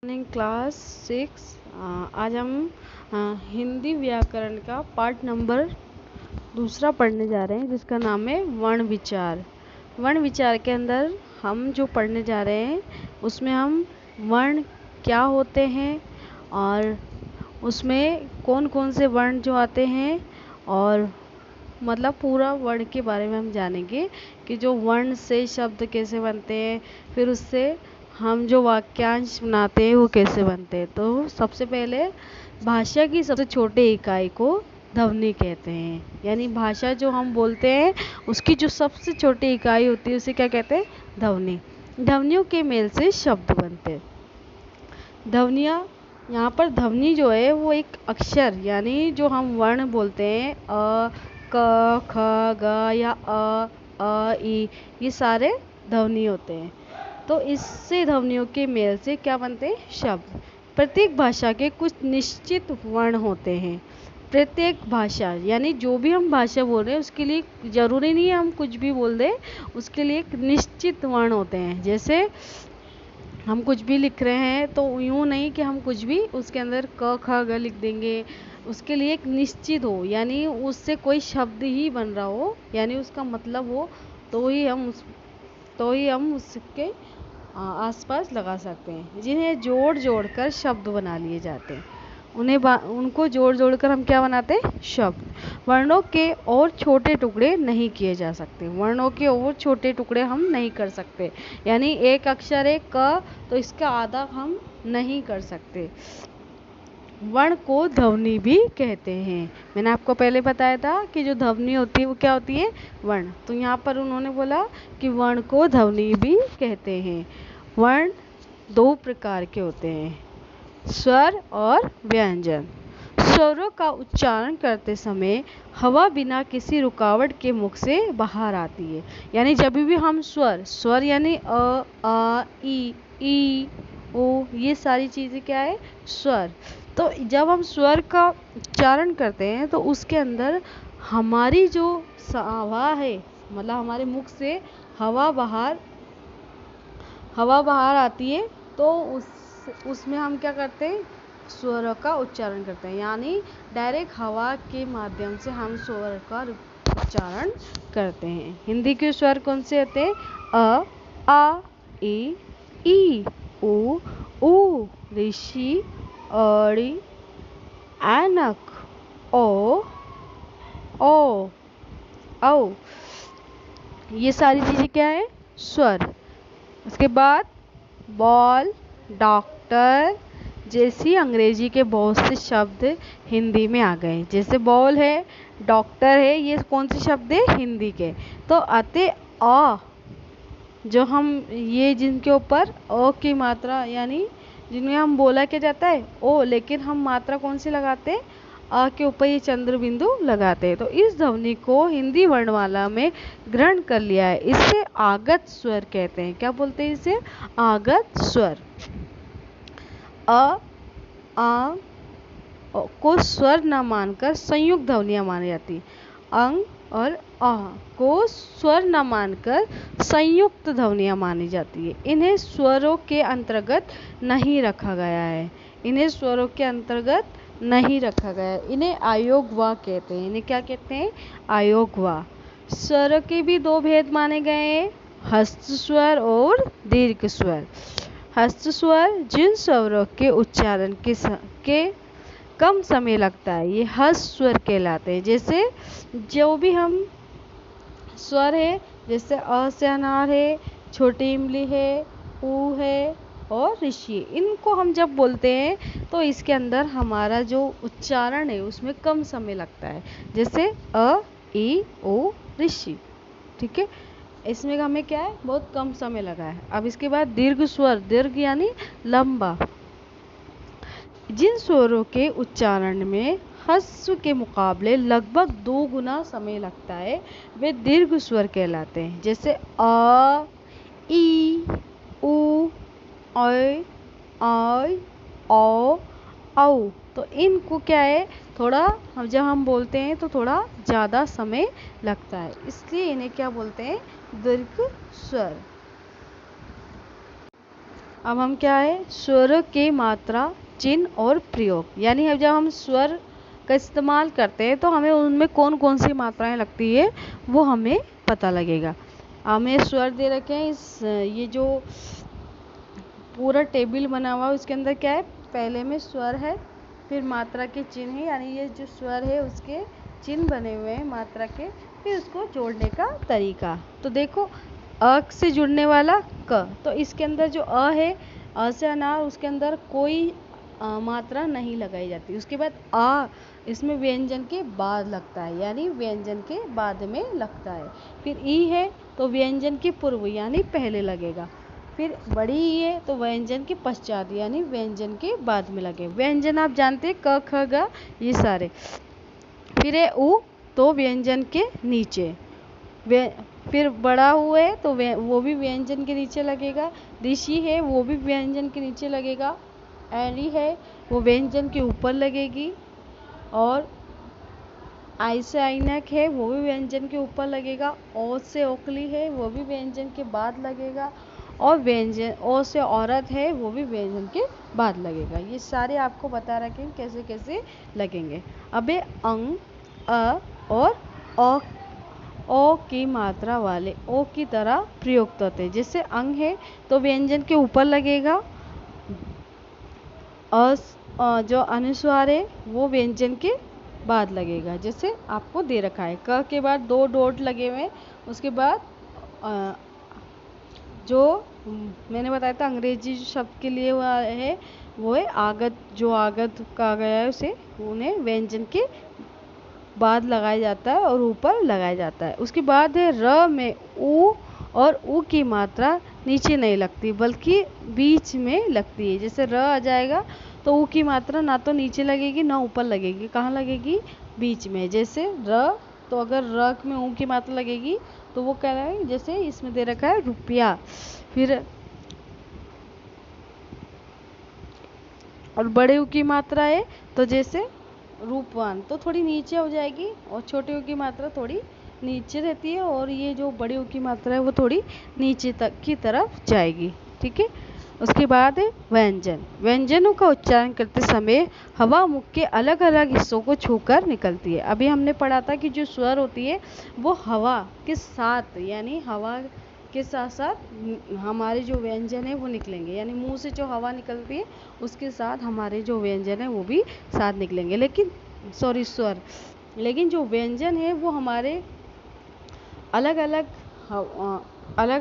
Morning class 6। आज हम हिंदी व्याकरण का पार्ट नंबर 2 पढ़ने जा रहे हैं, जिसका नाम है वर्ण विचार। वर्ण विचार के अंदर हम जो पढ़ने जा रहे हैं उसमें हम वर्ण क्या होते हैं और उसमें कौन कौन से वर्ण जो आते हैं और मतलब पूरा वर्ण के बारे में हम जानेंगे कि जो वर्ण से शब्द कैसे बनते हैं, फिर उससे हम जो वाक्यांश बनाते हैं वो कैसे बनते हैं। तो सबसे पहले भाषा की सबसे छोटी इकाई को ध्वनि कहते हैं, यानी भाषा जो हम बोलते हैं उसकी जो सबसे छोटी इकाई होती है उसे क्या कहते हैं? ध्वनि। ध्वनियों के मेल से शब्द बनते हैं। ध्वनियाँ, यहाँ पर ध्वनि जो है वो एक अक्षर, यानी जो हम वर्ण बोलते हैं अ, क, ख, ग या अ, ई, ये सारे ध्वनि होते हैं। तो इससे ध्वनियों के मेल से क्या बनते हैं? शब्द। प्रत्येक भाषा के कुछ निश्चित वर्ण होते हैं। प्रत्येक भाषा यानी जो भी हम भाषा बोल रहे हैं उसके लिए ज़रूरी नहीं है हम कुछ भी बोल दें, उसके लिए एक निश्चित वर्ण होते हैं। जैसे हम कुछ भी लिख रहे हैं तो यूँ नहीं कि हम कुछ भी उसके अंदर क ख ग लिख देंगे, उसके लिए एक निश्चित हो, यानी उससे कोई शब्द ही बन रहा हो, यानी उसका मतलब हो, तो ही हम उसके आसपास लगा सकते हैं। जिन्हें जोड़ जोड़ कर शब्द बना लिए जाते हैं, उनको जोड़ जोड़ कर हम क्या बनाते हैं? शब्द। वर्णों के और छोटे टुकड़े नहीं किए जा सकते। वर्णों के और छोटे टुकड़े हम नहीं कर सकते, यानी एक अक्षर है क, तो इसका आधा हम नहीं कर सकते। वर्ण को ध्वनि भी कहते हैं। मैंने आपको पहले बताया था कि जो ध्वनि होती है वो क्या होती है? वर्ण। तो यहाँ पर उन्होंने बोला कि वर्ण को ध्वनि भी कहते हैं। वर्ण 2 प्रकार के होते हैं, स्वर और व्यंजन। स्वरों का उच्चारण करते समय हवा बिना किसी रुकावट के मुख से बाहर आती है। यानी जब भी हम स्वर यानी अ, आ, ई, ओ, ये सारी चीज़ें क्या है? स्वर। तो जब हम स्वर का उच्चारण करते हैं तो उसके अंदर हमारी जो हवा है, मतलब हमारे मुख से हवा बाहर आती है, तो उसमें हम क्या करते हैं? स्वर का उच्चारण करते हैं, यानी डायरेक्ट हवा के माध्यम से हम स्वर का उच्चारण करते हैं। हिंदी के स्वर कौन से होते हैं? अ, आ, ई, उ, ऋषि, अड़ी, ऐनक, ओ, औ। ये सारी चीज़ें क्या है? स्वर। उसके बाद बॉल, डॉक्टर जैसी अंग्रेजी के बहुत से शब्द हिंदी में आ गए। जैसे बॉल है, डॉक्टर है, ये कौन से शब्द है? हिंदी के। तो आते अ, जो हम ये जिनके ऊपर अ की मात्रा, यानी जिनमें हम बोला क्या जाता है? ओ, लेकिन हम मात्रा कौन सी लगाते हैं? अ के ऊपर ये चंद्र बिंदु लगाते हैं। तो इस ध्वनि को हिंदी वर्णमाला में ग्रहण कर लिया है। इसे आगत स्वर कहते हैं। क्या बोलते हैं इसे? आगत स्वर। अ, आ को स्वर न मानकर संयुक्त ध्वनियां मानी जाती। अंग और अ को स्वर न मानकर संयुक्त ध्वनियां मानी जाती है। इन्हें स्वरों के अंतर्गत नहीं रखा गया है। इन्हें आयोगवा कहते हैं। इन्हें क्या कहते हैं? आयोगवा। स्वरों के भी 2 भेद माने गए हैं, हस्त स्वर और दीर्घ स्वर। हस्त स्वर जिन स्वरों के उच्चारण के कम समय लगता है, ये हस्त स्वर कहलाते हैं। जैसे जो भी हम स्वर है, जैसे अ से अनार है, छोटी इमली है, ऊ है और ऋषि, इनको हम जब बोलते हैं तो इसके अंदर हमारा जो उच्चारण है उसमें कम समय लगता है। जैसे अ, ई, ओ, ऋषि। ठीक है, इसमें हमें क्या है? बहुत कम समय लगा है। अब इसके बाद दीर्घ स्वर, दीर्घ यानी लंबा। जिन स्वरों के उच्चारण में ह्रस्व के मुकाबले लगभग 2 गुना समय लगता है, वे दीर्घ स्वर कहलाते हैं। जैसे अ, ई, उ, ऐ, औ, औ। तो इनको क्या है? थोड़ा जब हम बोलते हैं तो थोड़ा ज़्यादा समय लगता है, इसलिए इन्हें क्या बोलते हैं? दीर्घ स्वर। अब हम क्या है, स्वर के मात्रा, चिन्ह और प्रयोग, यानी अब जब हम स्वर का इस्तेमाल करते हैं तो हमें उनमें कौन कौन सी मात्राएं लगती है वो हमें पता लगेगा। हमें स्वर दे रखे हैं, ये जो पूरा टेबल बना हुआ है उसके अंदर क्या है, पहले में स्वर है, फिर मात्रा के चिन्ह है, यानी ये जो स्वर है उसके चिन्ह बने हुए हैं मात्रा के, फिर उसको जोड़ने का तरीका। तो देखो अ से जुड़ने वाला क, तो इसके अंदर जो अ है, अ से अनार, उसके अंदर कोई मात्रा नहीं लगाई जाती। उसके बाद आ, इसमें व्यंजन के बाद लगता है, यानी व्यंजन के बाद में लगता है। फिर ई है तो व्यंजन के पूर्व यानी पहले लगेगा। फिर बड़ी ई है तो व्यंजन के पश्चात यानी व्यंजन के बाद में लगे। व्यंजन आप जानते हैं क ख ग ये सारे। फिर है उ तो व्यंजन के नीचे, फिर बड़ा उ है तो वो भी व्यंजन के नीचे लगेगा। ऋषि है वो भी व्यंजन के नीचे लगेगा। ऐरी है वो व्यंजन के ऊपर लगेगी। और आई से ऐनक है वो भी व्यंजन के ऊपर लगेगा। ओ से ओखली है वो भी व्यंजन के बाद लगेगा। और व्यंजन ओ से औरत है वो भी व्यंजन के बाद लगेगा। ये सारे आपको बता रखे हैं कैसे कैसे लगेंगे। अब अंग, अ और ओ की मात्रा वाले ओ की तरह प्रयुक्त होते हैं। जैसे अंग है तो व्यंजन के ऊपर लगेगा। जो अनुस्वार है वो व्यंजन के बाद लगेगा। जैसे आपको दे रखा है क के बाद 2 डॉट लगे हुए, उसके बाद जो मैंने बताया था अंग्रेजी शब्द के लिए हुआ है वो है आगत, जो आगत कहा गया है उसे उन्हें व्यंजन के बाद लगाया जाता है और ऊपर लगाया जाता है। उसके बाद है र में उ, और उ की मात्रा नीचे नहीं लगती बल्कि बीच में लगती है। जैसे र आ जाएगा तो उ की मात्रा ना तो नीचे लगेगी ना ऊपर लगेगी, कहाँ लगेगी, बीच में। जैसे र, तो अगर र में उ की मात्रा लगेगी तो वो कह रहा है, जैसे इसमें दे रखा है रुपया। फिर और बड़े उ की मात्रा है तो जैसे रूपवान, तो थोड़ी नीचे हो जाएगी, और छोटे उ की मात्रा थोड़ी नीचे रहती है, और ये जो बड़े उ की मात्रा है वो थोड़ी नीचे तक की तरफ जाएगी। ठीक है। उसके बाद है व्यंजन। व्यंजनों का उच्चारण करते समय हवा मुख के अलग अलग हिस्सों को छूकर निकलती है। अभी हमने पढ़ा था कि जो स्वर होती है वो हवा के साथ, यानी हवा के साथ साथ हमारे जो व्यंजन है वो निकलेंगे, यानी मुंह से जो हवा निकलती है उसके साथ हमारे जो व्यंजन है वो भी साथ निकलेंगे। लेकिन स्वर, लेकिन जो व्यंजन है वो हमारे अलग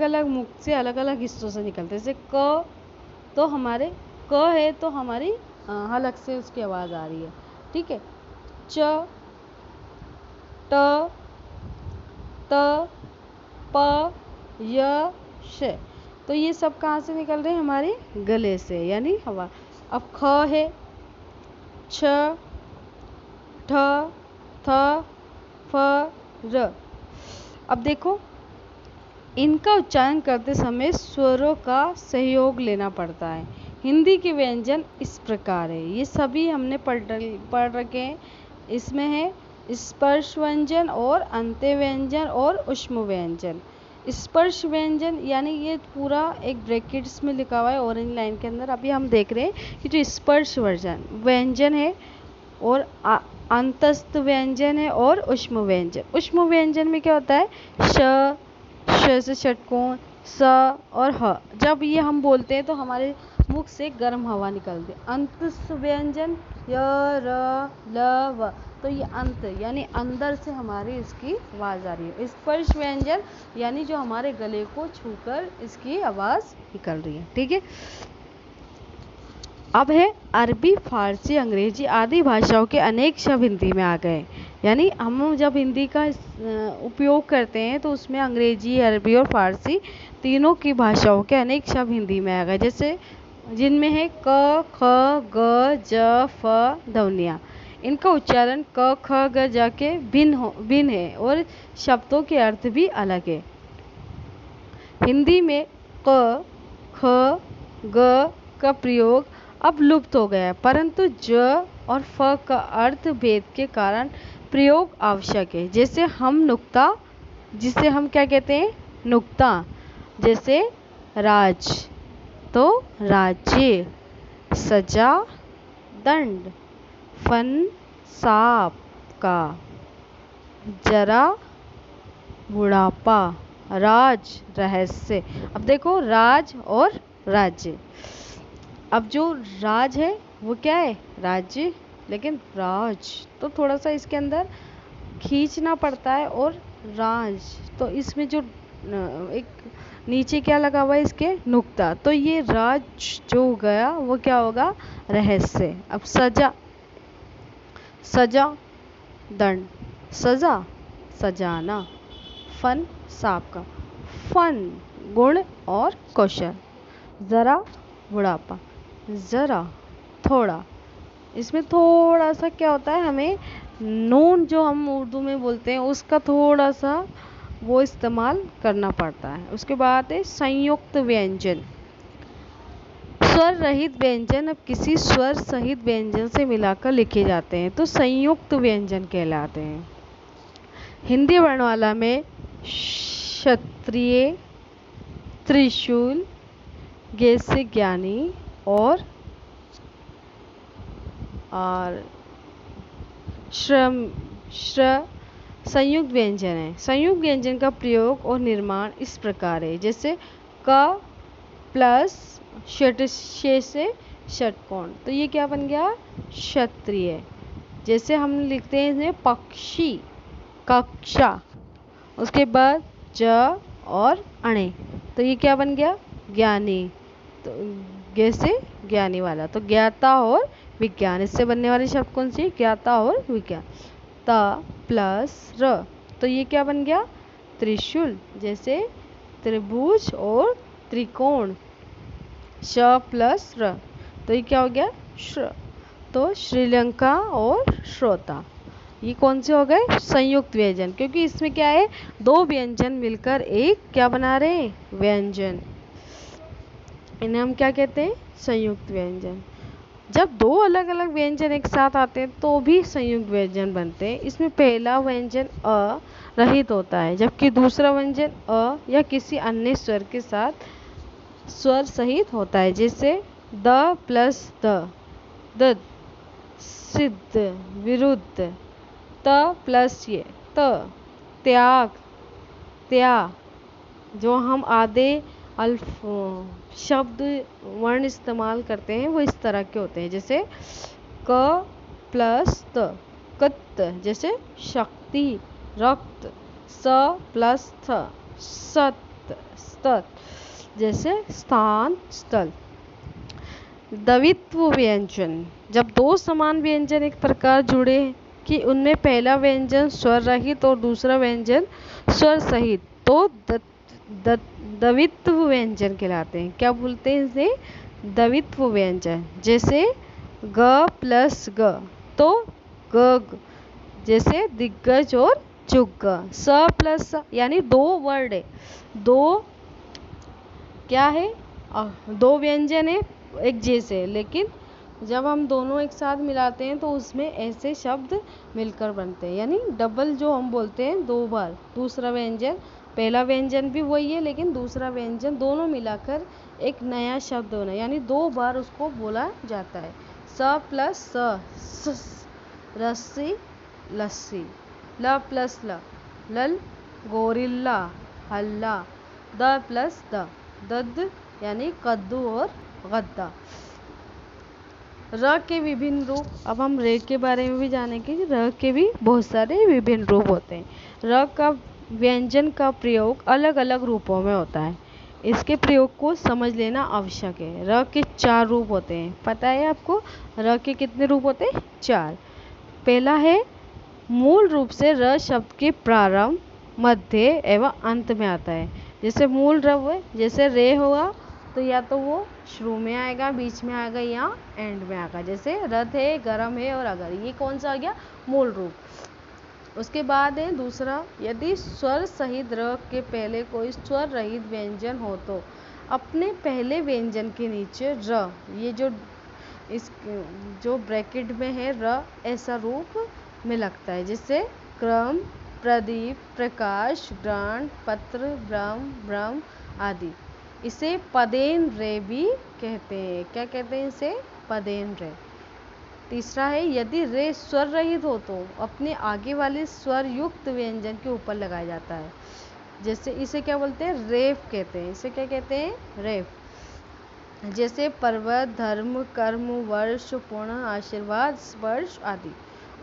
अलग मुख से अलग अलग हिस्सों से निकलते हैं। जैसे क, तो हमारे क है तो हमारी हलक से उसकी आवाज़ आ रही है। ठीक है। च, ट, त, प, य, श, तो ये सब कहाँ से निकल रहे हैं, हमारे गले से, यानी हवा। अब ख है, छ, ठ, थ, फ, र। अब देखो इनका उच्चारण करते समय स्वरों का सहयोग लेना पड़ता है। हिंदी के व्यंजन इस प्रकार है, ये सभी हमने पढ़ रखे हैं। इसमें है स्पर्श व्यंजन और अंत्य व्यंजन और ऊष्म व्यंजन। स्पर्श व्यंजन यानी ये पूरा एक ब्रैकेट्स में लिखा हुआ है ऑरेंज लाइन के अंदर। अभी हम देख रहे हैं कि जो स्पर्श व्यंजन है और अंतस्थ व्यंजन है और ऊष्म व्यंजन। ऊष्म व्यंजन में क्या होता है, श से षटकोण, स और ह, जब ये हम बोलते हैं तो हमारे मुख से गर्म हवा निकलती है। अंतस्थ व्यंजन य, र, ल, व, तो ये अंत यानी अंदर से हमारी इसकी आवाज़ आ रही है। स्पर्श व्यंजन यानी जो हमारे गले को छूकर इसकी आवाज़ निकल रही है। ठीक है। अब है अरबी, फारसी, अंग्रेजी आदि भाषाओं के अनेक शब्द हिंदी में आ गए। यानी हम जब हिंदी का उपयोग करते हैं तो उसमें अंग्रेजी, अरबी और फारसी तीनों की भाषाओं के अनेक शब्द हिंदी में आ गए। जैसे जिनमें है क, ख, ग, ज, फ ध्वनियाँ। इनका उच्चारण क, ख, ग, ज के भिन्न है और शब्दों के अर्थ भी अलग है। हिंदी में क, ख, ग का प्रयोग अब लुप्त हो गया है, परंतु ज और फ का अर्थ भेद के कारण प्रयोग आवश्यक है। जैसे हम नुक्ता, जिसे हम क्या कहते हैं, नुक्ता, जैसे राज, तो राज्य, सजा, दंड, फन, सांप का, जरा, बुढ़ापा, राज, रहस्य। अब देखो राज और राज्य, अब जो राज है वो क्या है, राज्य, लेकिन राज तो थोड़ा सा इसके अंदर खींचना पड़ता है, और राज तो इसमें जो एक नीचे क्या लगा हुआ है इसके, नुक्ता, तो ये राज जो हो गया वो क्या होगा, रहस्य। अब सजा, सजा, दंड, सजा, सजाना, फन, सांप का, फन, गुण और कौशल, जरा, बुढ़ापा, जरा, थोड़ा, इसमें थोड़ा सा क्या होता है, हमें नून जो हम उर्दू में बोलते हैं उसका थोड़ा सा वो इस्तेमाल करना पड़ता है। उसके बाद है संयुक्त व्यंजन। स्वर रहित व्यंजन अब किसी स्वर सहित व्यंजन से मिलाकर लिखे जाते हैं तो संयुक्त व्यंजन कहलाते हैं। हिंदी वर्णमाला में क्षत्रिय, त्रिशूल, जैसे ज्ञानी और श्रम संयुक्त व्यंजन है। संयुक्त व्यंजन का प्रयोग और निर्माण इस प्रकार है, जैसे क प्लस शे से षटकोण, तो ये क्या बन गया, क्षत्रिय। जैसे हम लिखते हैं इसमें पक्षी, कक्षा, उसके बाद ज और अणे, तो ये क्या बन गया, ज्ञानी, तो जैसे ज्ञानी वाला, तो ज्ञाता और विज्ञान, इससे बनने वाले शब्द कौन सी, ज्ञाता और विज्ञान। त प्लस र, तो ये क्या बन गया, त्रिशूल, जैसे त्रिभुज और त्रिकोण। श प्लस र, तो ये क्या हो गया, श्र, तो श्रीलंका और श्रोता। ये कौन से हो गए, संयुक्त व्यंजन, क्योंकि इसमें क्या है, दो व्यंजन मिलकर एक क्या बना रहे हैं, व्यंजन। इन्हें हम क्या कहते हैं, संयुक्त व्यंजन। जब दो अलग अलग व्यंजन एक साथ आते हैं तो भी संयुक्त व्यंजन बनते हैं। इसमें पहला व्यंजन अ रहित होता है, जबकि दूसरा व्यंजन अ या किसी अन्य स्वर के साथ स्वर सहित होता है, जैसे द प्लस द, दद, सिद्ध, विरुद्ध, त प्लस ये, त, त्याग, त्या, जो हम आधे अल्फ शब्द वर्ण इस्तेमाल करते हैं वो इस तरह के होते हैं, जैसे क प्लस त, कत, जैसे शक्ति, रक्त, स प्लस थ, सत, स्तत, जैसे स्थान, स्थल। द्वित्व व्यंजन, जब दो समान व्यंजन एक प्रकार जुड़े कि उनमें पहला व्यंजन स्वर रहित और दूसरा व्यंजन स्वर सहित, तो द्वित्व व्यंजन कहलाते हैं। क्या बोलते हैं इसे, द्वित्व व्यंजन। जैसे ग प्लस ग, तो ग, जैसे दिग्गज और चुग। स प्लस स, यानी दो वर्ड है, दो क्या है, दो व्यंजन है एक जैसे, लेकिन जब हम दोनों एक साथ मिलाते हैं तो उसमें ऐसे शब्द मिलकर बनते हैं, यानी डबल जो हम बोलते हैं दो बार दूसरा व्यंजन, पहला व्यंजन भी वही है लेकिन दूसरा व्यंजन, दोनों मिलाकर एक नया शब्द होना, यानी दो बार उसको बोला जाता है। स प्लस स, रस्सी, लस्सी। ल प्लस ल, लल, गोरिल्ला, हल्ला। द प्लस द, दद, यानी कद्दू और गद्दा। र के विभिन्न रूप, अब हम रे के बारे में भी जानेंगे कि र के भी बहुत सारे विभिन्न रूप होते हैं। र का व्यंजन का प्रयोग अलग अलग रूपों में होता है, इसके प्रयोग को समझ लेना आवश्यक है। र के 4 रूप होते हैं, पता है आपको र के कितने रूप होते हैं, 4। पहला है मूल रूप से र शब्द के प्रारंभ, मध्य एवं अंत में आता है। जैसे मूल र, जैसे रे हुआ तो या तो वो शुरू में आएगा, बीच में आएगा या एंड में आएगा, जैसे रथ है, गरम है और अगर, ये कौन सा आ गया, मूल रूप। उसके बाद है दूसरा, यदि स्वर सहित र के पहले कोई स्वर रहित व्यंजन हो तो अपने पहले व्यंजन के नीचे र, ये जो इस जो ब्रैकेट में है र, ऐसा रूप में लगता है, जैसे क्रम, प्रदीप, प्रकाश, ग्रहण, पत्र, ब्रह्म, ब्रह्म आदि। इसे पदेन रे भी कहते हैं। क्या कहते हैं इसे? पदेन रे। तीसरा है यदि रे स्वर रहित हो तो अपने आगे वाले स्वर युक्त व्यंजन के ऊपर लगाया जाता है। जैसे इसे क्या बोलते हैं? रेफ कहते हैं। इसे क्या कहते हैं? रेफ। जैसे पर्वत, धर्म, कर्म, वर्ष, पूर्ण, आशीर्वाद, स्पर्श आदि।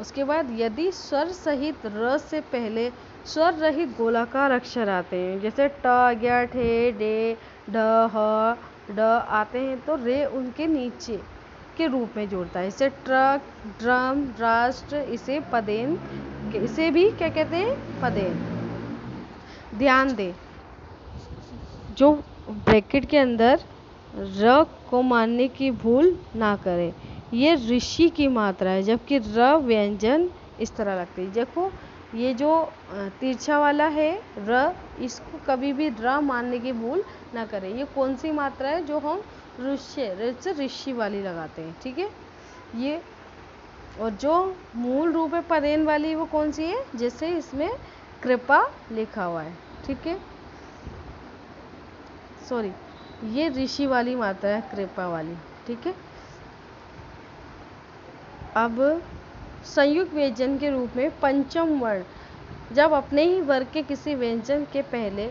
उसके बाद यदि स्वर सहित र से पहले स्वर रहित गोलाकार अक्षर आते हैं, जैसे ट गया, ठे, डे, ढ, ह, ड आते हैं, तो रे उनके नीचे के रूप में जोड़ता है। इसे ट्रक, ड्रम, राष्ट्र, इसे पदेन, इसे भी क्या कहते हैं? पदेन। ध्यान दें, जो ब्रैकेट के अंदर र को मानने की भूल ना करें। ये ऋषि की मात्रा है, जबकि र व्यंजन इस तरह लगती है। देखो ये जो तिरछा वाला है र, इसको कभी भी र मानने की भूल ना करें। ये कौन सी मात्रा है? जो हम ऋषि वाली लगाते हैं। ठीक है ये। और जो मूल रूप है पदेन वाली, वो कौन सी है? जैसे इसमें कृपा लिखा हुआ है। ठीक है, सॉरी, ये ऋषि वाली मात्रा है, कृपा वाली। ठीक है। अब संयुक्त व्यंजन के रूप में पंचम वर्ण जब अपने ही वर्ग के किसी व्यंजन के पहले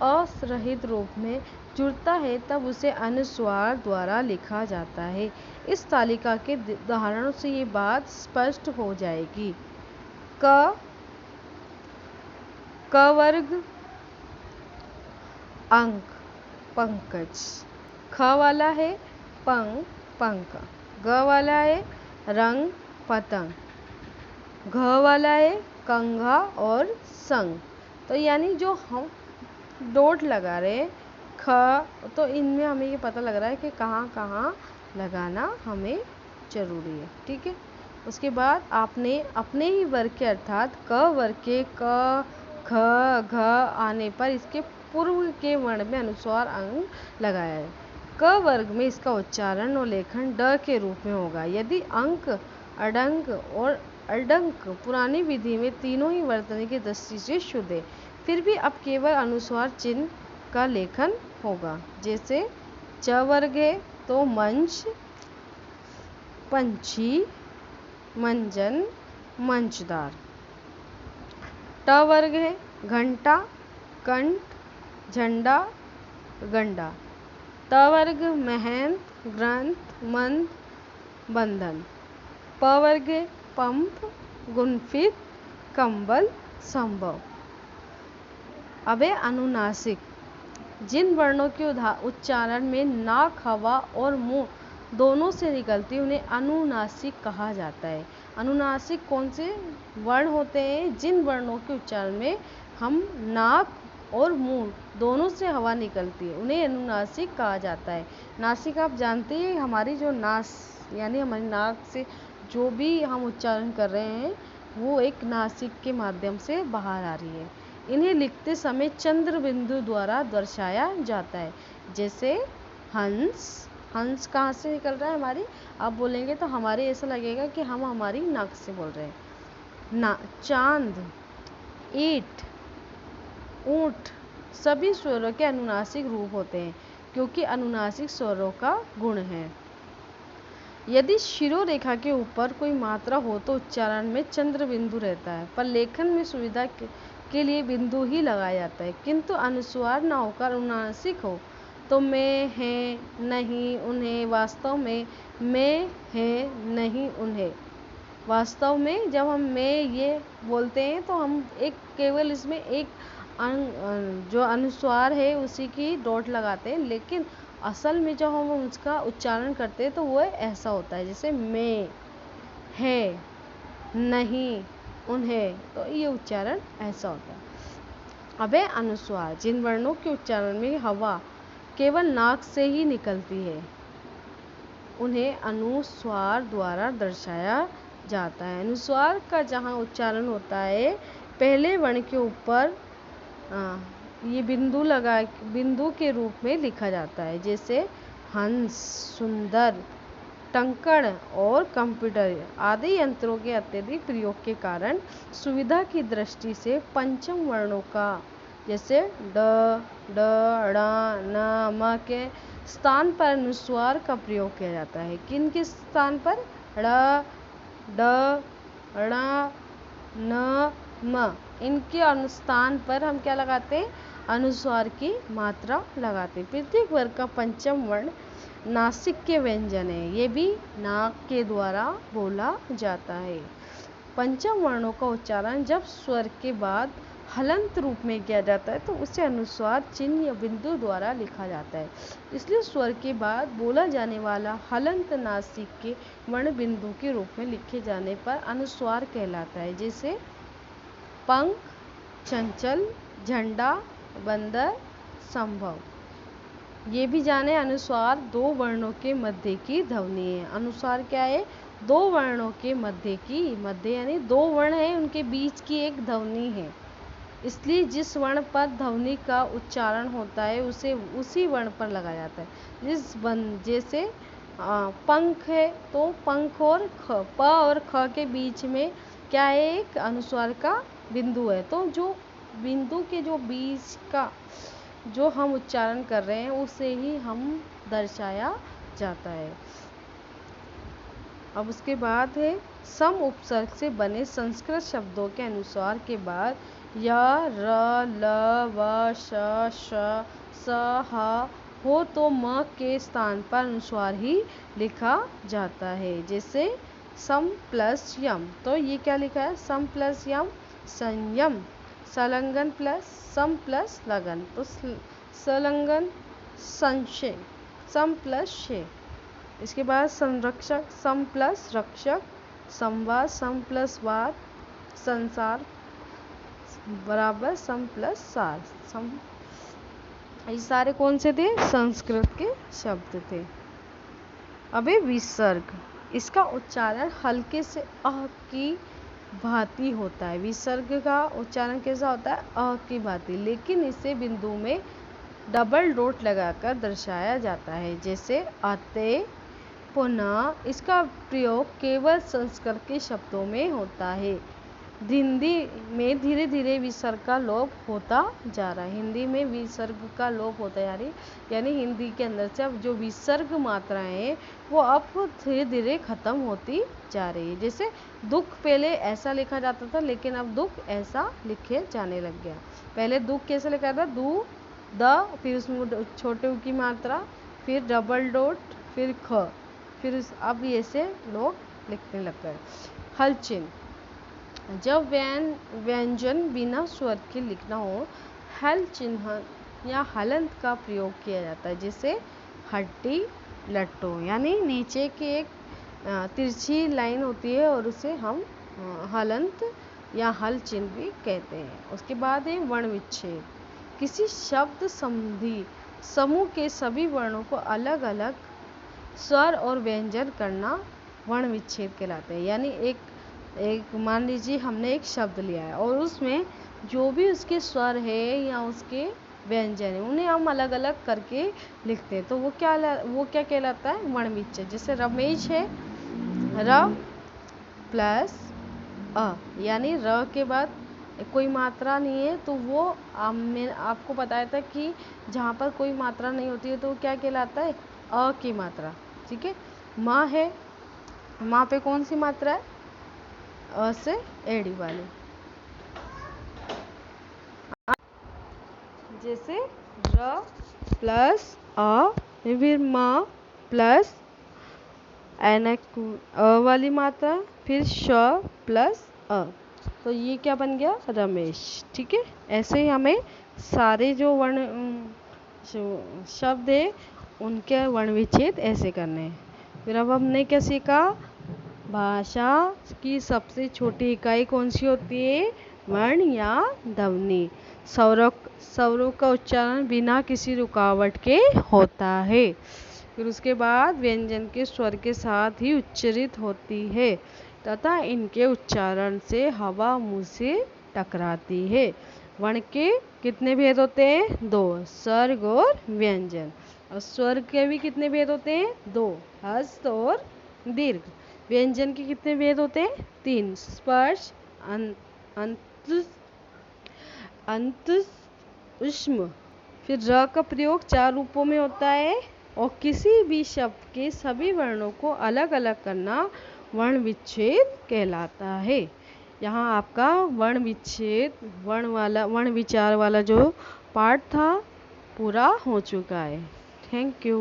असरहित रूप में जुड़ता है, तब उसे अनुस्वार द्वारा लिखा जाता है। इस तालिका के उदाहरणों से ये बात स्पष्ट हो जाएगी। क वर्ग अंक, पंकज। ख वाला है पंख। ग वाला है रंग, पतंग। घ वाला है कंघा और संग। तो यानी जो हम डॉट लगा रहे हैं ख, तो इनमें हमें ये पता लग रहा है कि कहाँ कहाँ लगाना हमें जरूरी है। ठीक है। उसके बाद आपने अपने ही वर्ग के अर्थात क वर्ग के क, ख, घ आने पर इसके पूर्व के वर्ण में अनुस्वार अंक लगाया है। क वर्ग में इसका उच्चारण और लेखन ड के रूप में होगा। यदि अंक, अडंक और अडंक पुरानी विधि में तीनों ही वर्तनी की दृष्टि से शुद्ध है, फिर भी अब केवल अनुस्वार चिन्ह का लेखन होगा। जैसे च वर्ग है तो मंच, पंछी, मंजन, मंचदार। ट वर्ग है घंटा, कंठ, झंडा, गंडा। त वर्ग महंत, ग्रंथ, मंद, बंधन। प वर्ग पंप, गुणफित, कंबल, संभव। अब है अनुनासिक। जिन वर्णों के उच्चारण में नाक, हवा और मुंह दोनों से निकलती, उन्हें अनुनासिक कहा जाता है। अनुनासिक कौन से वर्ण होते हैं? जिन वर्णों के उच्चारण में हम नाक और मुंह दोनों से हवा निकलती है, उन्हें अनुनासिक कहा जाता है। नासिक आप जानते हैं, हमारी जो नास यानी हमारी नाक से जो भी हम उच्चारण कर रहे हैं, वो एक नासिक के माध्यम से बाहर आ रही है। इन्हें लिखते समय चंद्र बिंदु द्वारा दर्शाया जाता है। जैसे हंस, हंस कहाँ से निकल रहा है हमारी? आप बोलेंगे तो हमारे ऐसा लगेगा कि हम हमारी नाक से बोल रहे हैं ना। चांद, ईंट, ऊंट सभी स्वरों के अनुनासिक रूप होते हैं, क्योंकि अनुनासिक स्वरों का गुण है। यदि शिरोरेखा के ऊपर कोई मात्रा हो तो उच्चारण में चंद्र बिंदु रहता है, पर लेखन में सुविधा के लिए बिंदु ही लगाया जाता है। किंतु अनुस्वार न होकर अनुनासिक हो तो मैं, है, नहीं, उन्हें, वास्तव में, मैं, है, नहीं, उन्हें। वास्तव में जब हम मैं ये बोलते हैं तो हम एक केवल इसमें एक जो अनुस्वार है उसी की डॉट लगाते हैं, लेकिन असल में जब हम उसका उच्चारण करते हैं तो वो ऐसा होता है, जैसे मैं, है, नहीं, उन्हें, तो ये उच्चारण ऐसा होता है। अब है अनुस्वार। जिन वर्णों के उच्चारण में हवा केवल नाक से ही निकलती है, उन्हें अनुस्वार द्वारा दर्शाया जाता है। अनुस्वार का जहाँ उच्चारण होता है, पहले वर्ण के ऊपर ये बिंदु के रूप में लिखा जाता है। जैसे हंस, सुंदर, टंकण और कंप्यूटर आदि यंत्रों के अत्यधिक प्रयोग के कारण सुविधा की दृष्टि से पंचम वर्णों का जैसे ड, ड, ड़, न, म के स्थान पर अनुस्वार का प्रयोग किया जाता है। किन के स्थान पर? ड़, ड, ण, न, म, इनके अनुस्थान पर हम क्या लगाते हैं? अनुस्वार की मात्रा लगाते हैं। प्रत्येक वर्ग का पंचम वर्ण नासिक के व्यंजन है, ये भी नाक के द्वारा बोला जाता है। पंचम वर्णों का उच्चारण जब स्वर के बाद हलंत रूप में किया जाता है तो उसे अनुस्वार चिन्ह या बिंदु द्वारा लिखा जाता है। इसलिए स्वर के बाद बोला जाने वाला हलंत नासिक के वर्ण बिंदु के रूप में लिखे जाने पर अनुस्वार कहलाता है। जैसे पंख, चंचल, झंडा, बंदर, संभव। ये भी जाने अनुस्वार दो वर्णों के मध्य की ध्वनि है। अनुस्वार क्या है? दो वर्णों के मध्य की, मध्य यानी दो वर्ण है उनके बीच की एक ध्वनि है। इसलिए जिस वर्ण पर ध्वनि का उच्चारण होता है उसे उसी वर्ण पर लगाया जाता है। जैसे पंख है तो पंख और ख, प और ख के बीच में क्या है? एक अनुस्वार का बिंदु है। तो जो बिंदु के जो बीच का जो हम उच्चारण कर रहे हैं उसे ही हम दर्शाया जाता है। अब उसके बाद है सम उपसर्ग से बने संस्कृत शब्दों के अनुस्वार के बाद य, र, ल, व, श, श, ह हो तो म के स्थान पर अनुस्वार ही लिखा जाता है। जैसे सम प्लस यम, तो ये क्या लिखा है? सम प्लस यम संयम। सलंगन प्लस सम प्लस लगन, तो सलंगन संशय। सम प्लस शे। इसके बाद संरक्षक सम प्लस रक्षक। संवाद सम प्लस वाद। संसार बराबर सम प्लस सार। ये सारे कौन से थे? संस्कृत के शब्द थे। अबे विसर्ग, इसका उच्चारण हल्के से अह की भांति होता है। विसर्ग का उच्चारण कैसा होता है? अ की भांति, लेकिन इसे बिंदु में डबल डॉट लगाकर दर्शाया जाता है। जैसे अते, पुनः। इसका प्रयोग केवल संस्कृत के शब्दों में होता है। हिंदी में धीरे धीरे विसर्ग का लोप होता जा रहा है। हिंदी में विसर्ग का लोप होता जा रही, यानी हिंदी के अंदर से अब जो विसर्ग मात्राएं हैं वो अब धीरे धीरे खत्म होती जा रही है। जैसे दुख पहले ऐसा लिखा जाता था, लेकिन अब दुख ऐसा लिखे जाने लग गया। पहले दुख कैसे लिखा था? दू, द, फिर उसमें छोटे उ की मात्रा, फिर डबल डॉट, फिर ख, फिर अब ऐसे लोग लिखने लग गए। हल चिन्ह, जब व्यंजन बिना स्वर के लिखना हो हल चिन्ह या हलंत का प्रयोग किया जाता है। जैसे हड्डी, लट्टू, यानी नीचे की एक तिरछी लाइन होती है और उसे हम हलंत या हल चिन्ह भी कहते हैं। उसके बाद है वर्ण विच्छेद, किसी शब्द संधि समूह के सभी वर्णों को अलग अलग स्वर और व्यंजन करना वर्ण विच्छेद कहलाते हैं। यानी एक मान लीजिए हमने एक शब्द लिया है और उसमें जो भी उसके स्वर है या उसके व्यंजन है उन्हें हम अलग अलग करके लिखते हैं, तो वो क्या कहलाता है? वर्ण विच्छेद। जैसे रमेश है, र प्लस अ, यानी र के बाद कोई मात्रा नहीं है, तो वो मैंने आपको बताया था कि जहाँ पर कोई मात्रा नहीं होती है तो वो क्या कहलाता है? अ की मात्रा। ठीक है। माँ है, माँ पे कौन सी मात्रा है? अ से एड़ी वाली। जैसे र प्लस अ, फिर माँ प्लस एनक अ वाली मात्रा, फिर श प्लस अ, तो ये क्या बन गया? रमेश। ठीक है। ऐसे ही हमें सारे जो वर्ण शब्द है उनके वर्ण विच्छेद ऐसे करने हैं। फिर अब हमने क्या सीखा? भाषा की सबसे छोटी इकाई कौन सी होती है? वर्ण या ध्वनि। स्वरों का उच्चारण बिना किसी रुकावट के होता है। फिर उसके बाद व्यंजन के स्वर के साथ ही उच्चारित होती है तथा इनके उच्चारण से हवा मुंह से टकराती है। वर्ण के कितने भेद होते हैं? दो, सर्ग और व्यंजन। और स्वर के भी कितने भेद होते हैं? दो, हस्त और दीर्घ। व्यंजन के कितने भेद होते हैं? तीन, स्पर्श, अंत, उष्म। फिर र का प्रयोग 4 रूपों में होता है और किसी भी शब्द के सभी वर्णों को अलग अलग करना वर्ण विच्छेद कहलाता है। यहाँ आपका वर्ण विच्छेद वर्ण विचार वाला जो पार्ट था पूरा हो चुका है। Thank you.